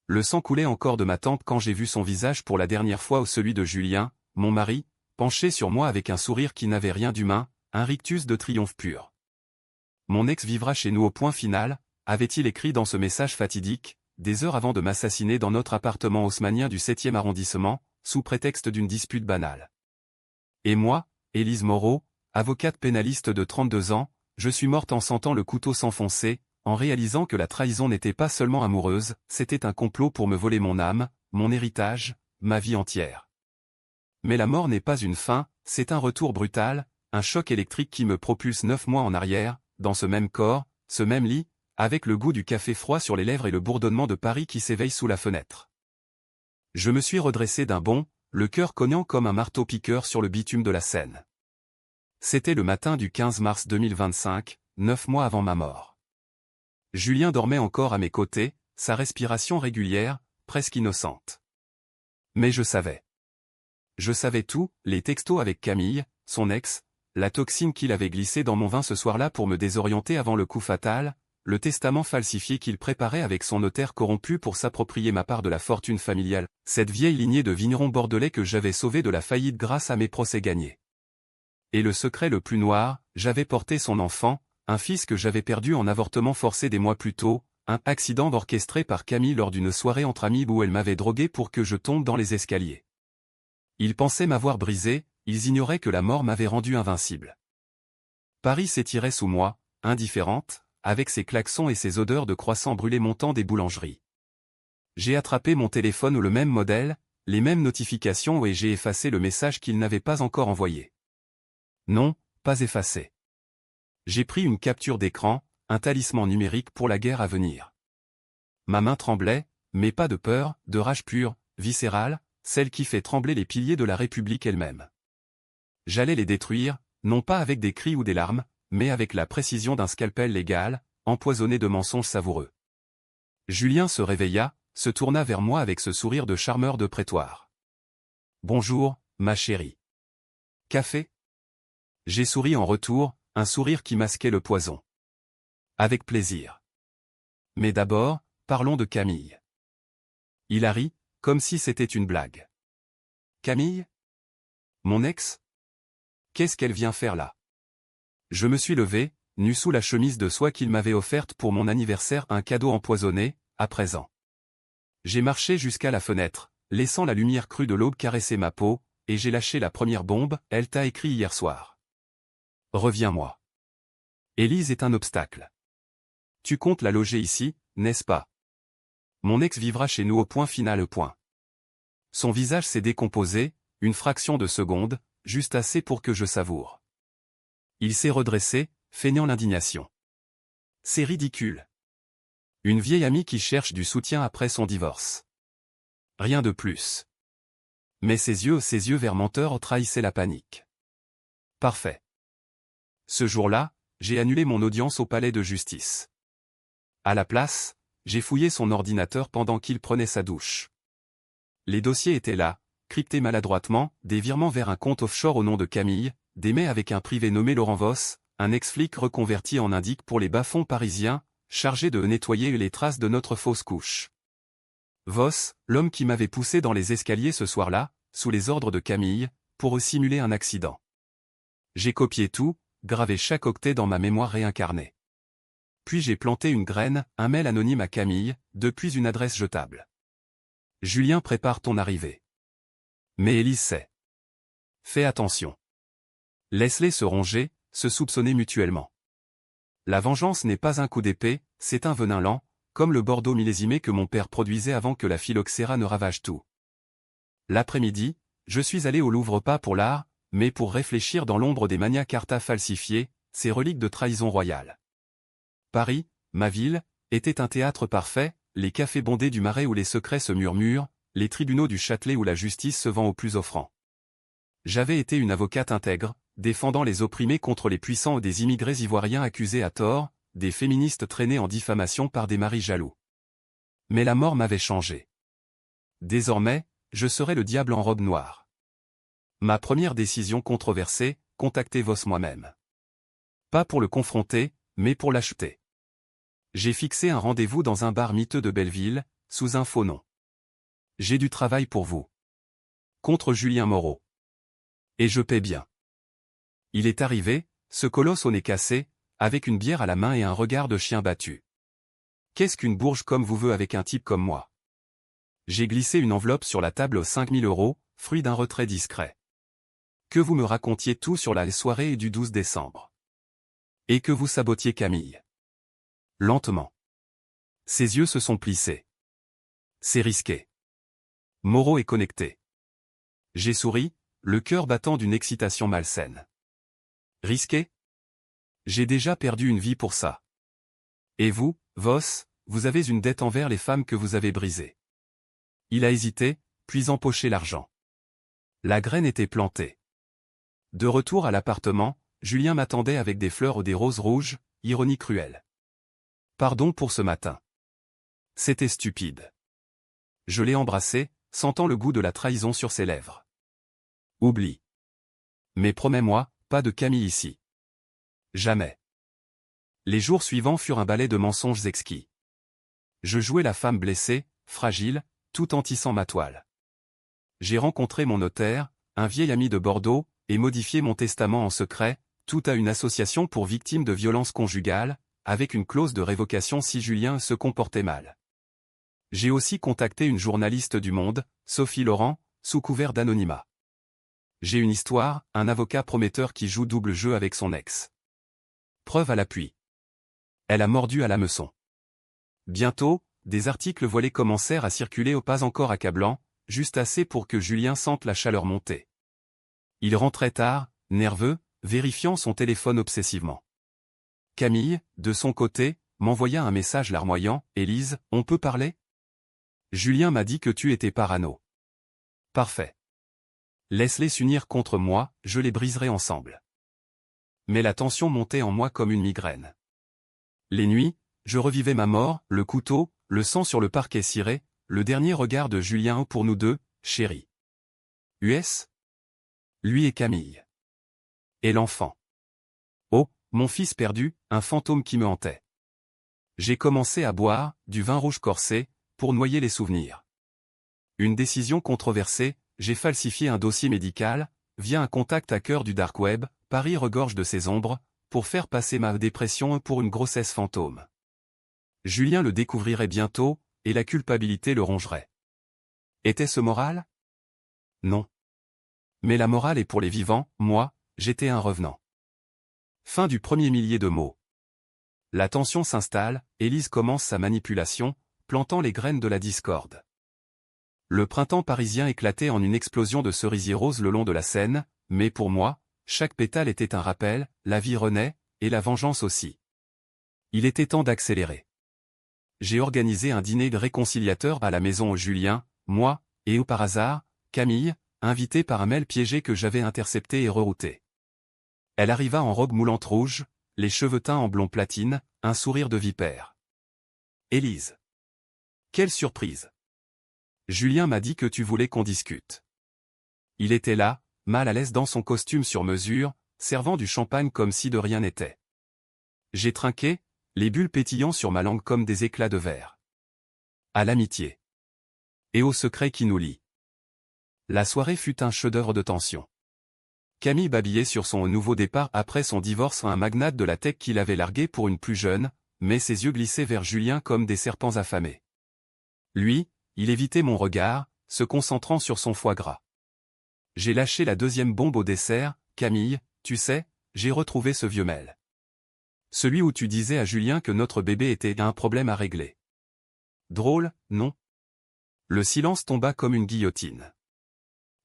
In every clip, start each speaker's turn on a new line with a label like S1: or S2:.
S1: Le sang coulait encore de ma tempe quand j'ai vu son visage pour la dernière fois ou celui de Julien, mon mari, penché sur moi avec un sourire qui n'avait rien d'humain, un rictus de triomphe pur. Mon ex vivra chez nous au point final, avait-il écrit dans ce message fatidique, des heures avant de m'assassiner dans notre appartement haussmannien du 7e arrondissement, sous prétexte d'une dispute banale. Et moi, Élise Moreau, avocate pénaliste de 32 ans, je suis morte en sentant le couteau s'enfoncer, en réalisant que la trahison n'était pas seulement amoureuse, c'était un complot pour me voler mon âme, mon héritage, ma vie entière. Mais la mort n'est pas une fin, c'est un retour brutal, un choc électrique qui me propulse 9 mois en arrière, dans ce même corps, ce même lit, avec le goût du café froid sur les lèvres et le bourdonnement de Paris qui s'éveille sous la fenêtre. Je me suis redressé d'un bond, le cœur cognant comme un marteau-piqueur sur le bitume de la Seine. C'était le matin du 15 mars 2025, 9 mois avant ma mort. Julien dormait encore à mes côtés, sa respiration régulière, presque innocente. Mais je savais. Je savais tout, les textos avec Camille, son ex, la toxine qu'il avait glissée dans mon vin ce soir-là pour me désorienter avant le coup fatal, le testament falsifié qu'il préparait avec son notaire corrompu pour s'approprier ma part de la fortune familiale, cette vieille lignée de vignerons bordelais que j'avais sauvée de la faillite grâce à mes procès gagnés. Et le secret le plus noir, j'avais porté son enfant, un fils que j'avais perdu en avortement forcé des mois plus tôt, un accident orchestré par Camille lors d'une soirée entre amis où elle m'avait drogué pour que je tombe dans les escaliers. Ils pensaient m'avoir brisé, ils ignoraient que la mort m'avait rendu invincible. Paris s'étirait sous moi, indifférente, avec ses klaxons et ses odeurs de croissants brûlés montant des boulangeries. J'ai attrapé mon téléphone ou le même modèle, les mêmes notifications et j'ai effacé le message qu'il n'avait pas encore envoyé. Non, pas effacé. J'ai pris une capture d'écran, un talisman numérique pour la guerre à venir. Ma main tremblait, mais pas de peur, de rage pure, viscérale, celle qui fait trembler les piliers de la République elle-même. J'allais les détruire, non pas avec des cris ou des larmes, mais avec la précision d'un scalpel légal, empoisonné de mensonges savoureux. Julien se réveilla, se tourna vers moi avec ce sourire de charmeur de prétoire. « Bonjour, ma chérie. Café ?» J'ai souri en retour, un sourire qui masquait le poison. « Avec plaisir. Mais d'abord, parlons de Camille. » Il a ri, comme si c'était une blague. « Camille ? Mon ex ? Qu'est-ce qu'elle vient faire là ? » Je me suis levé, nu sous la chemise de soie qu'il m'avait offerte pour mon anniversaire, un cadeau empoisonné, à présent. J'ai marché jusqu'à la fenêtre, laissant la lumière crue de l'aube caresser ma peau, et j'ai lâché la première bombe, elle t'a écrit hier soir. Reviens-moi. Élise est un obstacle. Tu comptes la loger ici, n'est-ce pas? Mon ex vivra chez nous au point final. Son visage s'est décomposé, une fraction de seconde, juste assez pour que je savoure. Il s'est redressé, feignant l'indignation. C'est ridicule. Une vieille amie qui cherche du soutien après son divorce. Rien de plus. Mais ses yeux verts menteurs trahissaient la panique. Parfait. Ce jour-là, j'ai annulé mon audience au palais de justice. À la place, j'ai fouillé son ordinateur pendant qu'il prenait sa douche. Les dossiers étaient là, cryptés maladroitement, des virements vers un compte offshore au nom de Camille, des mails avec un privé nommé Laurent Voss, un ex-flic reconverti en indique pour les bas-fonds parisiens, chargé de nettoyer les traces de notre fausse couche. Voss, l'homme qui m'avait poussé dans les escaliers ce soir-là, sous les ordres de Camille, pour simuler un accident. J'ai copié tout, gravé chaque octet dans ma mémoire réincarnée. Puis j'ai planté une graine, un mail anonyme à Camille, depuis une adresse jetable. Julien prépare ton arrivée. Mais Élise sait. Fais attention. Laisse-les se ronger, se soupçonner mutuellement. La vengeance n'est pas un coup d'épée, c'est un venin lent, comme le Bordeaux millésimé que mon père produisait avant que la phylloxéra ne ravage tout. L'après-midi, je suis allé au Louvre pas pour l'art, mais pour réfléchir dans l'ombre des Magna Carta falsifiées, ces reliques de trahison royale. Paris, ma ville, était un théâtre parfait, les cafés bondés du Marais où les secrets se murmurent, les tribunaux du Châtelet où la justice se vend aux plus offrants. J'avais été une avocate intègre, défendant les opprimés contre les puissants ou des immigrés ivoiriens accusés à tort, des féministes traînés en diffamation par des maris jaloux. Mais la mort m'avait changé. Désormais, je serais le diable en robe noire. Ma première décision controversée, contacter Voss moi-même. Pas pour le confronter, mais pour l'acheter. J'ai fixé un rendez-vous dans un bar miteux de Belleville, sous un faux nom. J'ai du travail pour vous. Contre Julien Moreau. Et je paie bien. Il est arrivé, ce colosse au nez cassé, avec une bière à la main et un regard de chien battu. Qu'est-ce qu'une bourge comme vous veut avec un type comme moi? J'ai glissé une enveloppe sur la table aux 5000 €, fruit d'un retrait discret. Que vous me racontiez tout sur la soirée du 12 décembre. Et que vous sabotiez Camille. Lentement. Ses yeux se sont plissés. C'est risqué. Moreau est connecté. J'ai souri, le cœur battant d'une excitation malsaine. Risqué? J'ai déjà perdu une vie pour ça. Et vous, Voss, vous avez une dette envers les femmes que vous avez brisées. Il a hésité, puis empoché l'argent. La graine était plantée. De retour à l'appartement, Julien m'attendait avec des fleurs ou des roses rouges, ironie cruelle. Pardon pour ce matin. C'était stupide. Je l'ai embrassé, sentant le goût de la trahison sur ses lèvres. Oublie. Mais promets-moi, pas de Camille ici. Jamais. Les jours suivants furent un ballet de mensonges exquis. Je jouais la femme blessée, fragile, tout en tissant ma toile. J'ai rencontré mon notaire, un vieil ami de Bordeaux, et modifié mon testament en secret, tout à une association pour victimes de violences conjugales, avec une clause de révocation si Julien se comportait mal. J'ai aussi contacté une journaliste du Monde, Sophie Laurent, sous couvert d'anonymat. J'ai une histoire, un avocat prometteur qui joue double jeu avec son ex. Preuve à l'appui. Elle a mordu à l'hameçon. Bientôt, des articles voilés commencèrent à circuler au pas encore accablant, juste assez pour que Julien sente la chaleur monter. Il rentrait tard, nerveux, vérifiant son téléphone obsessivement. Camille, de son côté, m'envoya un message larmoyant, « Élise, on peut parler ?» Julien m'a dit que tu étais parano. Parfait. Laisse-les s'unir contre moi, je les briserai ensemble. Mais la tension montait en moi comme une migraine. Les nuits, je revivais ma mort, le couteau, le sang sur le parquet ciré, le dernier regard de Julien pour nous deux, chérie. US? Lui et Camille. Et l'enfant. Oh, mon fils perdu, un fantôme qui me hantait. J'ai commencé à boire, du vin rouge corsé, pour noyer les souvenirs. Une décision controversée, j'ai falsifié un dossier médical, via un contact hacker du dark web, Paris regorge de ses ombres, pour faire passer ma dépression pour une grossesse fantôme. Julien le découvrirait bientôt, et la culpabilité le rongerait. Était-ce moral? Non. Mais la morale est pour les vivants, moi, j'étais un revenant. Fin du premier millier de mots. La tension s'installe, Élise commence sa manipulation, plantant les graines de la discorde. Le printemps parisien éclatait en une explosion de cerisiers roses le long de la Seine, mais pour moi, chaque pétale était un rappel, la vie renaît, et la vengeance aussi. Il était temps d'accélérer. J'ai organisé un dîner de réconciliateur à la maison aux Julien, moi, et par hasard, Camille, invitée par un mail piégé que j'avais intercepté et rerouté. Elle arriva en robe moulante rouge, les cheveux teints en blond platine, un sourire de vipère. Élise. Quelle surprise. Julien m'a dit que tu voulais qu'on discute. Il était là, mal à l'aise dans son costume sur mesure, servant du champagne comme si de rien n'était. J'ai trinqué, les bulles pétillant sur ma langue comme des éclats de verre. À l'amitié. Et au secret qui nous lie. La soirée fut un chef-d'œuvre de tension. Camille babillait sur son nouveau départ après son divorce à un magnate de la tech qu'il avait largué pour une plus jeune, mais ses yeux glissaient vers Julien comme des serpents affamés. Lui, il évitait mon regard, se concentrant sur son foie gras. J'ai lâché la deuxième bombe au dessert, Camille, tu sais, j'ai retrouvé ce vieux mail. Celui où tu disais à Julien que notre bébé était un problème à régler. Drôle, non? Le silence tomba comme une guillotine.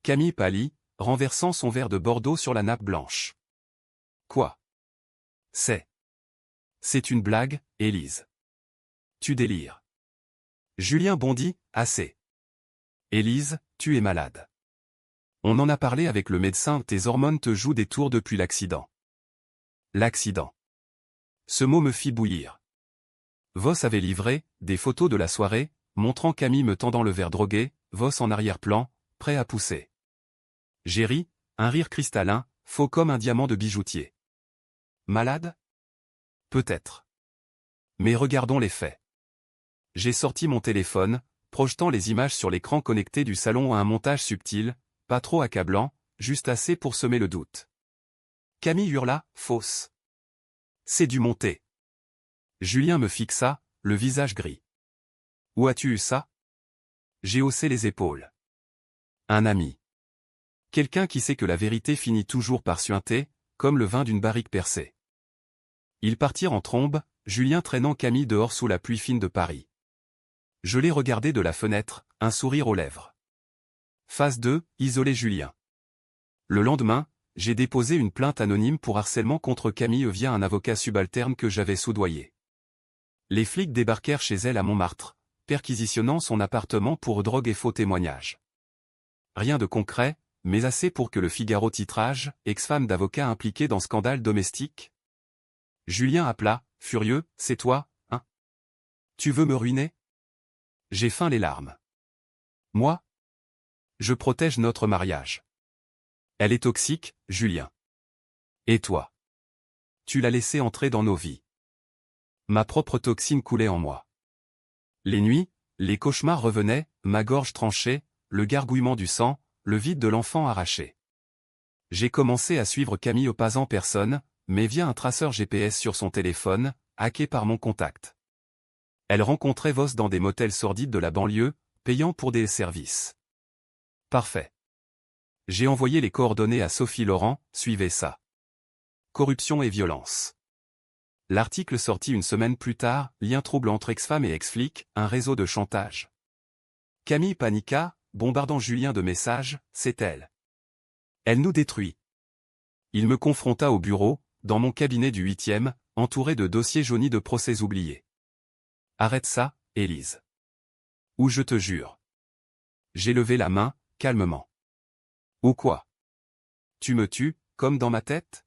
S1: Camille pâlit, renversant son verre de Bordeaux sur la nappe blanche. Quoi? C'est une blague, Élise. Tu délires. Julien bondit, assez. Élise, tu es malade. On en a parlé avec le médecin, tes hormones te jouent des tours depuis l'accident. L'accident. Ce mot me fit bouillir. Voss avait livré, des photos de la soirée, montrant Camille me tendant le verre drogué, Voss en arrière-plan, prêt à pousser. J'ai ri, un rire cristallin, faux comme un diamant de bijoutier. Malade? Peut-être. Mais regardons les faits. J'ai sorti mon téléphone, projetant les images sur l'écran connecté du salon à un montage subtil, pas trop accablant, juste assez pour semer le doute. Camille hurla, fausse. C'est du monté. Julien me fixa, le visage gris. Où as-tu eu ça? J'ai haussé les épaules. Un ami. Quelqu'un qui sait que la vérité finit toujours par suinter, comme le vin d'une barrique percée. Ils partirent en trombe, Julien traînant Camille dehors sous la pluie fine de Paris. Je l'ai regardé de la fenêtre, un sourire aux lèvres. Phase 2, isoler Julien. Le lendemain, j'ai déposé une plainte anonyme pour harcèlement contre Camille via un avocat subalterne que j'avais soudoyé. Les flics débarquèrent chez elle à Montmartre, perquisitionnant son appartement pour drogue et faux témoignages. Rien de concret, mais assez pour que le Figaro titrage, ex-femme d'avocat impliquée dans scandale domestique. Julien appela, furieux, c'est toi, hein? Tu veux me ruiner? J'ai feint les larmes. Moi? Je protège notre mariage. Elle est toxique, Julien. Et toi? Tu l'as laissée entrer dans nos vies. Ma propre toxine coulait en moi. Les nuits, les cauchemars revenaient, ma gorge tranchée, le gargouillement du sang, le vide de l'enfant arraché. J'ai commencé à suivre Camille au pas en personne, mais via un traceur GPS sur son téléphone, hacké par mon contact. Elle rencontrait Voss dans des motels sordides de la banlieue, payant pour des services. Parfait. J'ai envoyé les coordonnées à Sophie Laurent, suivez ça. Corruption et violence. L'article sorti une semaine plus tard, lien trouble entre ex-femme et ex-flic, un réseau de chantage. Camille paniqua, bombardant Julien de messages, c'est elle. Elle nous détruit. Il me confronta au bureau, dans mon cabinet du 8e, entouré de dossiers jaunis de procès oubliés. Arrête ça, Élise. Ou je te jure. J'ai levé la main, calmement. Ou quoi? Tu me tues, comme dans ma tête?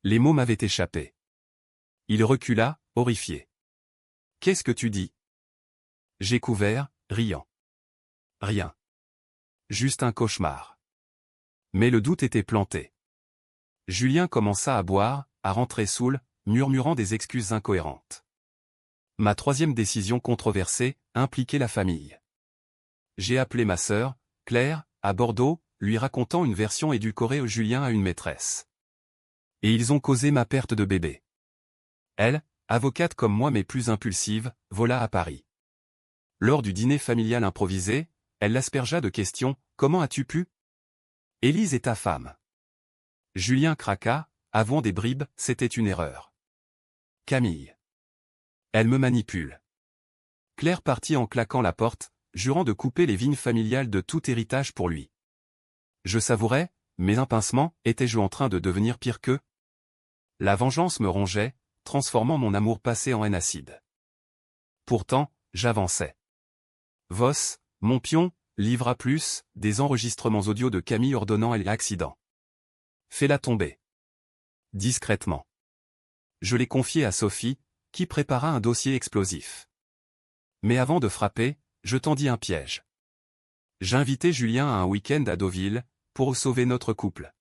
S1: Les mots m'avaient échappé. Il recula, horrifié. Qu'est-ce que tu dis? J'ai couvert, riant. Rien. Juste un cauchemar. Mais le doute était planté. Julien commença à boire, à rentrer saoul, murmurant des excuses incohérentes. Ma troisième décision controversée, impliquait la famille. J'ai appelé ma sœur, Claire, à Bordeaux, lui racontant une version édulcorée de Julien à une maîtresse. Et ils ont causé ma perte de bébé. Elle, avocate comme moi mais plus impulsive, vola à Paris. Lors du dîner familial improvisé, elle l'aspergea de questions, comment as-tu pu? Élise est ta femme. Julien craqua, avouant des bribes, c'était une erreur. Camille. Elle me manipule. Claire partit en claquant la porte, jurant de couper les vignes familiales de tout héritage pour lui. Je savourais, mais un pincement, étais-je en train de devenir pire qu'eux? La vengeance me rongeait, transformant mon amour passé en haine acide. Pourtant, j'avançais. Voss, mon pion, livra plus, des enregistrements audio de Camille ordonnant l'accident. Fais-la tomber. Discrètement. Je l'ai confié à Sophie, qui prépara un dossier explosif. Mais avant de frapper, je tendis un piège. J'invitai Julien à un week-end à Deauville, pour sauver notre couple.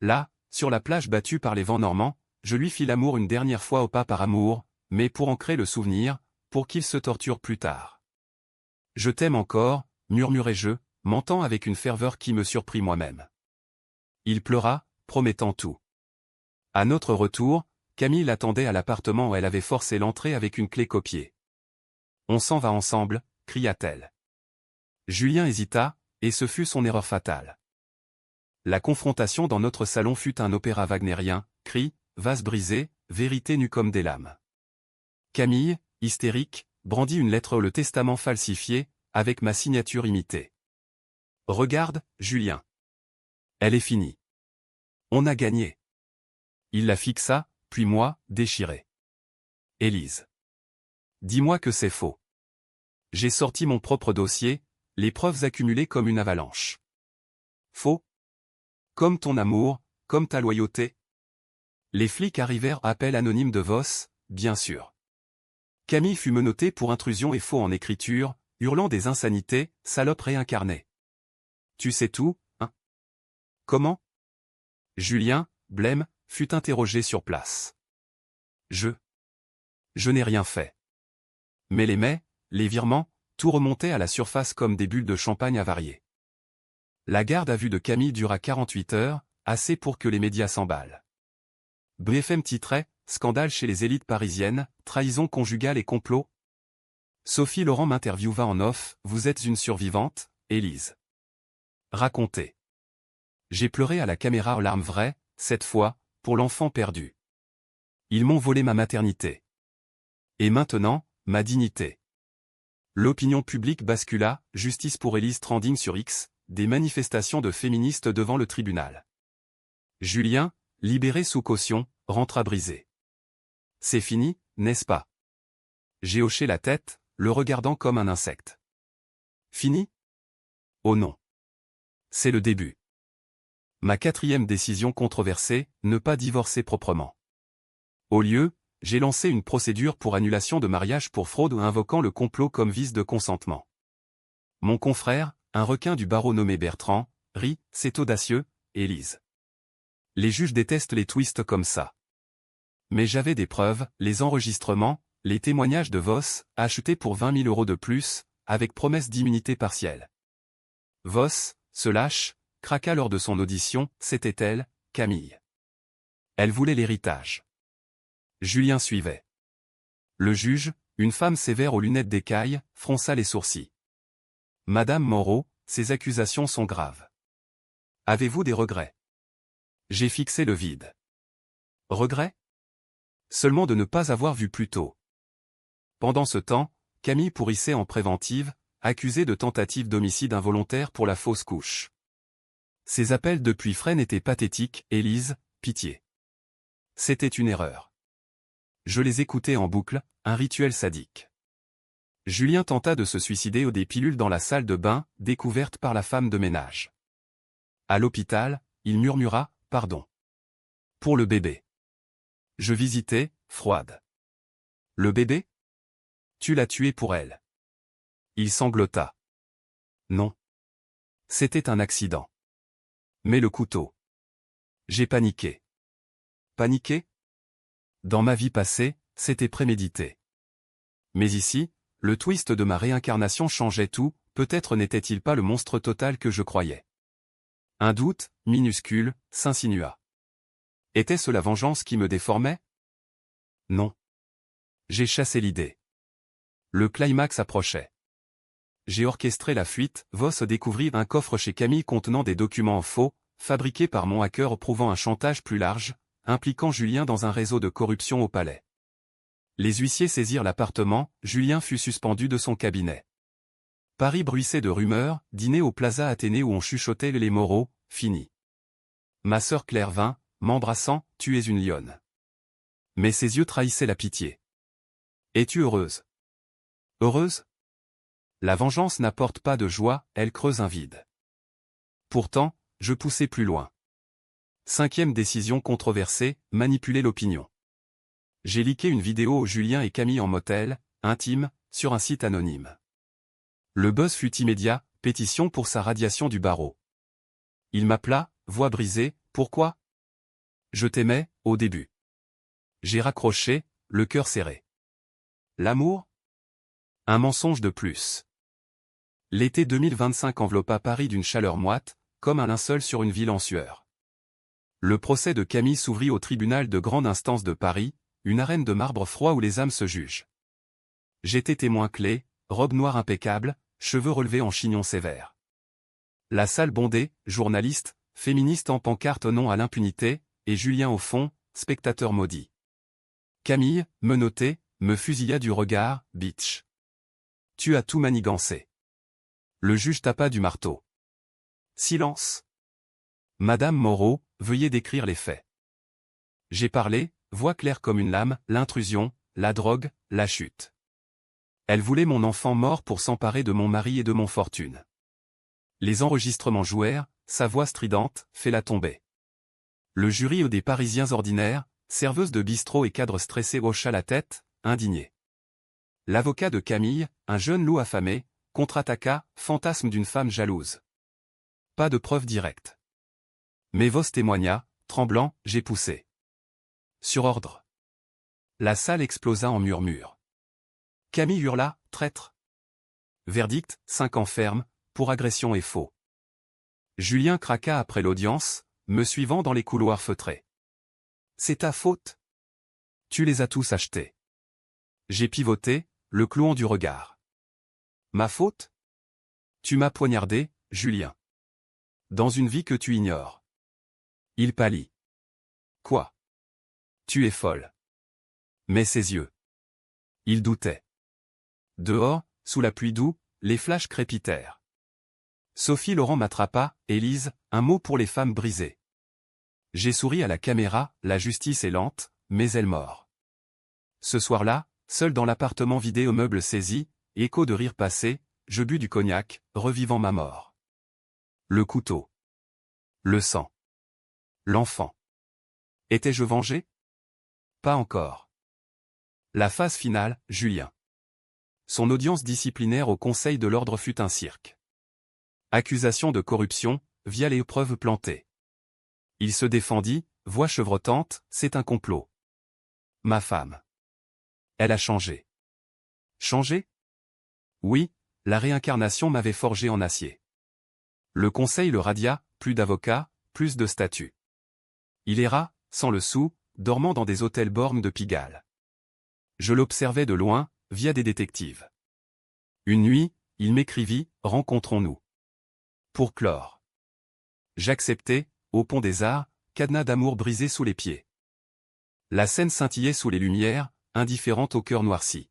S1: Là, sur la plage battue par les vents normands, je lui fis l'amour une dernière fois au pas par amour, mais pour ancrer le souvenir, pour qu'il se torture plus tard. Je t'aime encore, murmurai-je, mentant avec une ferveur qui me surprit moi-même. Il pleura, promettant tout. À notre retour, Camille l'attendait à l'appartement où elle avait forcé l'entrée avec une clé copiée. On s'en va ensemble, cria-t-elle. Julien hésita, et ce fut son erreur fatale. La confrontation dans notre salon fut un opéra wagnérien, cris, vase brisé, vérité nue comme des lames. Camille, hystérique, brandit une lettre le testament falsifié, avec ma signature imitée. Regarde, Julien. Elle est finie. On a gagné. Il la fixa, puis moi, déchiré. Élise. Dis-moi que c'est faux. J'ai sorti mon propre dossier, les preuves accumulées comme une avalanche. Faux? Comme ton amour, comme ta loyauté? Les flics arrivèrent, appel anonyme de Voss, bien sûr. Camille fut menottée pour intrusion et faux en écriture, hurlant des insanités, salope réincarnée. Tu sais tout, hein? Comment? Julien, blême, fut interrogé sur place. Je n'ai rien fait. Mais les virements, Tout remontait à la surface comme des bulles de champagne avariées. La garde à vue de Camille dura 48 heures, assez pour que les médias s'emballent. BFM titrait « Scandale chez les élites parisiennes, trahison conjugale et complot ». Sophie Laurent m'interviewa en off « Vous êtes une survivante, Élise. Racontez. » J'ai pleuré à la caméra aux larmes vraies, cette fois, pour l'enfant perdu. Ils m'ont volé ma maternité. Et maintenant, ma dignité. L'opinion publique bascula, justice pour Élise trending sur X, des manifestations de féministes devant le tribunal. Julien, libéré sous caution, rentra brisé. C'est fini, n'est-ce pas? J'ai hoché la tête, le regardant comme un insecte. Fini? Oh non. C'est le début. Ma 4e décision controversée, ne pas divorcer proprement. Au lieu, j'ai lancé une procédure pour annulation de mariage pour fraude invoquant le complot comme vice de consentement. Mon confrère, un requin du barreau nommé Bertrand, rit, c'est audacieux, Élise. Les juges détestent les twists comme ça. Mais j'avais des preuves, les enregistrements, les témoignages de Voss, achetés pour 20 000 € de plus, avec promesse d'immunité partielle. Voss, se lâche, craqua lors de son audition, c'était elle, Camille. Elle voulait l'héritage. Julien suivait. Le juge, une femme sévère aux lunettes d'écaille, fronça les sourcils. Madame Moreau, ces accusations sont graves. Avez-vous des regrets? J'ai fixé le vide. Regrets? Seulement de ne pas avoir vu plus tôt. Pendant ce temps, Camille pourrissait en préventive, accusée de tentative d'homicide involontaire pour la fausse couche. Ses appels depuis Fresnes étaient pathétiques, Élise, pitié. C'était une erreur. Je les écoutais en boucle, un rituel sadique. Julien tenta de se suicider aux des pilules dans la salle de bain, découverte par la femme de ménage. À l'hôpital, il murmura, pardon. Pour le bébé. Je visitais, froide. Le bébé? Tu l'as tué pour elle. Il sanglota. Non. C'était un accident. Mais le couteau. J'ai paniqué. Paniqué? Dans ma vie passée, c'était prémédité. Mais ici, le twist de ma réincarnation changeait tout, peut-être n'était-il pas le monstre total que je croyais. Un doute, minuscule, s'insinua. Était-ce la vengeance qui me déformait? Non. J'ai chassé l'idée. Le climax approchait. J'ai orchestré la fuite, Voss découvrit un coffre chez Camille contenant des documents faux, fabriqués par mon hacker prouvant un chantage plus large, impliquant Julien dans un réseau de corruption au palais. Les huissiers saisirent l'appartement, Julien fut suspendu de son cabinet. Paris bruissait de rumeurs, dîner au Plaza Athénée où on chuchotait les Moreau, fini. Ma sœur Claire vint, m'embrassant, tu es une lionne. Mais ses yeux trahissaient la pitié. Es-tu heureuse? Heureuse? La vengeance n'apporte pas de joie, elle creuse un vide. Pourtant, je poussais plus loin. 5e décision controversée, manipuler l'opinion. J'ai leaké une vidéo où Julien et Camille en motel, intime, sur un site anonyme. Le buzz fut immédiat, pétition pour sa radiation du barreau. Il m'appela, voix brisée, pourquoi? Je t'aimais, au début. J'ai raccroché, le cœur serré. L'amour? Un mensonge de plus. L'été 2025 enveloppa Paris d'une chaleur moite, comme un linceul sur une ville en sueur. Le procès de Camille s'ouvrit au tribunal de grande instance de Paris, une arène de marbre froid où les âmes se jugent. J'étais témoin clé, robe noire impeccable, cheveux relevés en chignon sévère. La salle bondée, journalistes, féministes en pancarte non à l'impunité, et Julien au fond, spectateur maudit. Camille, menottée, me fusilla du regard, bitch. Tu as tout manigancé. Le juge tapa du marteau. Silence. Madame Moreau, veuillez décrire les faits. J'ai parlé, voix claire comme une lame, l'intrusion, la drogue, la chute. Elle voulait mon enfant mort pour s'emparer de mon mari et de mon fortune. Les enregistrements jouèrent, sa voix stridente, fait-la tomber. Le jury des Parisiens ordinaires, serveuse de bistrot et cadre stressé hocha la tête, indigné. L'avocat de Camille, un jeune loup affamé, contre-attaqua, fantasme d'une femme jalouse. Pas de preuve directe. Mais Voss témoigna, tremblant, j'ai poussé. Sur ordre. La salle explosa en murmures. Camille hurla, traître. Verdict, 5 ans ferme, pour agression et faux. Julien craqua après l'audience, me suivant dans les couloirs feutrés. C'est ta faute. Tu les as tous achetés. J'ai pivoté, le clouant du regard. Ma faute? Tu m'as poignardé, Julien. Dans une vie que tu ignores. Il pâlit. Quoi? Tu es folle. Mais ses yeux. Il doutait. Dehors, sous la pluie d'où, les flashs crépitèrent. Sophie Laurent m'attrapa, Élise, un mot pour les femmes brisées. J'ai souri à la caméra, la justice est lente, mais elle mord. Ce soir-là, seul dans l'appartement vidé aux meubles saisis, écho de rire passé, je bus du cognac, revivant ma mort. Le couteau. Le sang. L'enfant. Étais-je vengé? Pas encore. La phase finale, Julien. Son audience disciplinaire au Conseil de l'ordre fut un cirque. Accusation de corruption, via les preuves plantées. Il se défendit, voix chevrotante, c'est un complot. Ma femme. Elle a changé. Changé? Oui, la réincarnation m'avait forgé en acier. Le Conseil le radia, plus d'avocats, plus de statuts. Il erra, sans le sou, dormant dans des hôtels bornes de Pigalle. Je l'observais de loin, via des détectives. Une nuit, il m'écrivit, rencontrons-nous. Pour clore. J'acceptai, au pont des Arts, cadenas d'amour brisé sous les pieds. La scène scintillait sous les lumières, indifférente au cœur noirci.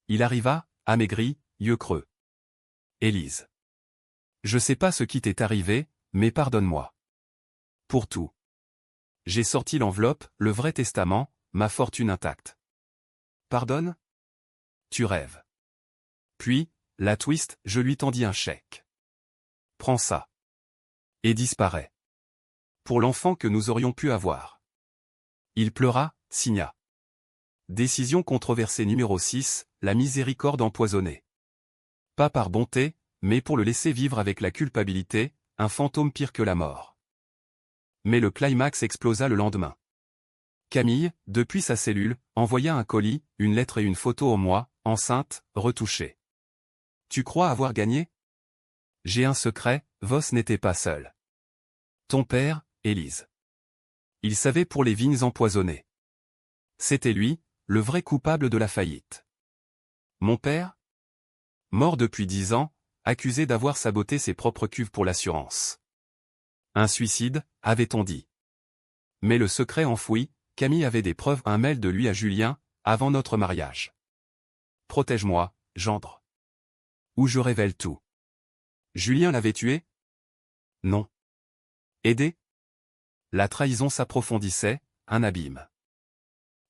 S1: Il arriva, amaigri, yeux creux. Élise. Je sais pas ce qui t'est arrivé, mais pardonne-moi. Pour tout. J'ai sorti l'enveloppe, le vrai testament, ma fortune intacte. Pardonne? Tu rêves. Puis, la twist, je lui tendis un chèque. Prends ça. Et disparaît. Pour l'enfant que nous aurions pu avoir. Il pleura, signa. Décision controversée numéro 6, la miséricorde empoisonnée. Pas par bonté, mais pour le laisser vivre avec la culpabilité, un fantôme pire que la mort. Mais le climax explosa le lendemain. Camille, depuis sa cellule, envoya un colis, une lettre et une photo au moi, enceinte, retouchée. Tu crois avoir gagné? J'ai un secret, Voss n'était pas seul. Ton père, Élise. Il savait pour les vignes empoisonnées. C'était lui, le vrai coupable de la faillite. Mon père? Mort depuis 10 ans, accusé d'avoir saboté ses propres cuves pour l'assurance. Un suicide, avait-on dit. Mais le secret enfoui, Camille avait des preuves, un mail de lui à Julien, avant notre mariage. Protège-moi, gendre. Où je révèle tout. Julien l'avait tué? Non. Aidé? La trahison s'approfondissait, un abîme.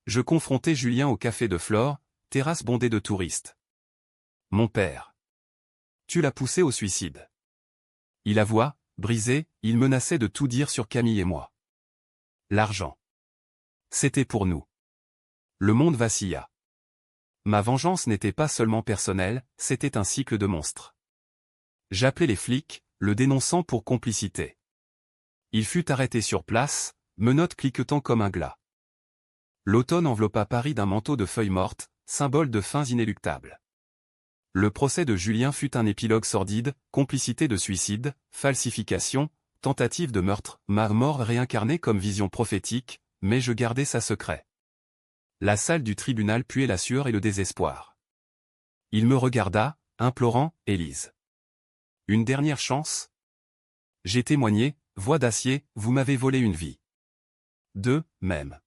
S1: Je confrontais Julien au café de Flore, terrasse bondée de touristes. Mon père. Tu l'as poussé au suicide. Il avoua, brisé, il menaçait de tout dire sur Camille et moi. L'argent. C'était pour nous. Le monde vacilla. Ma vengeance n'était pas seulement personnelle, c'était un cycle de monstres. J'appelai les flics, le dénonçant pour complicité. Il fut arrêté sur place, menottes cliquetant comme un glas. L'automne enveloppa Paris d'un manteau de feuilles mortes, symbole de fins inéluctables. Le procès de Julien fut un épilogue sordide, complicité de suicide, falsification, tentative de meurtre, ma mort réincarnée comme vision prophétique, mais je gardai ça secret. La salle du tribunal puait la sueur et le désespoir. Il me regarda, implorant, Élise. Une dernière chance? J'ai témoigné, voix d'acier, vous m'avez volé une vie. 2, même.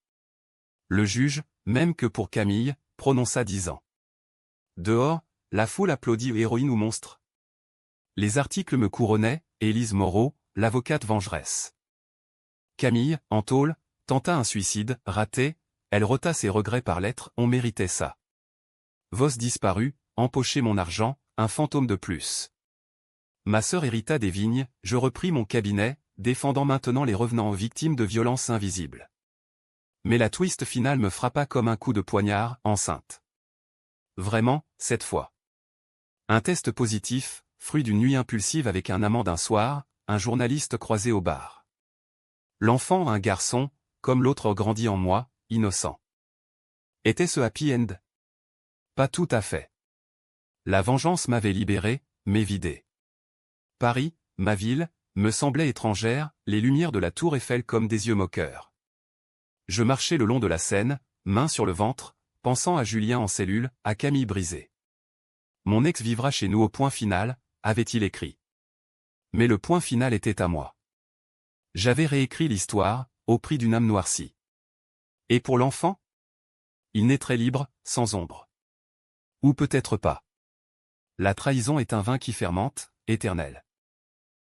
S1: Le juge, même que pour Camille, prononça 10 ans. Dehors, la foule applaudit héroïne ou monstre. Les articles me couronnaient, Élise Moreau, l'avocate vengeresse. Camille, en tôle, tenta un suicide, raté, elle rota ses regrets par lettres, on méritait ça. Voss disparut, empoché mon argent, un fantôme de plus. Ma sœur hérita des vignes, je repris mon cabinet, défendant maintenant les revenants victimes de violences invisibles. Mais la twist finale me frappa comme un coup de poignard, enceinte. Vraiment, cette fois. Un test positif, fruit d'une nuit impulsive avec un amant d'un soir, un journaliste croisé au bar. L'enfant, un garçon, comme l'autre grandit en moi, innocent. Était-ce happy end? Pas tout à fait. La vengeance m'avait libéré, mais vidé. Paris, ma ville, me semblait étrangère, les lumières de la tour Eiffel comme des yeux moqueurs. Je marchais le long de la Seine, main sur le ventre, pensant à Julien en cellule, à Camille brisée. Mon ex vivra chez nous au point final, avait-il écrit. Mais le point final était à moi. J'avais réécrit l'histoire, au prix d'une âme noircie. Et pour l'enfant? Il naîtrait libre, sans ombre. Ou peut-être pas. La trahison est un vin qui fermente, éternel.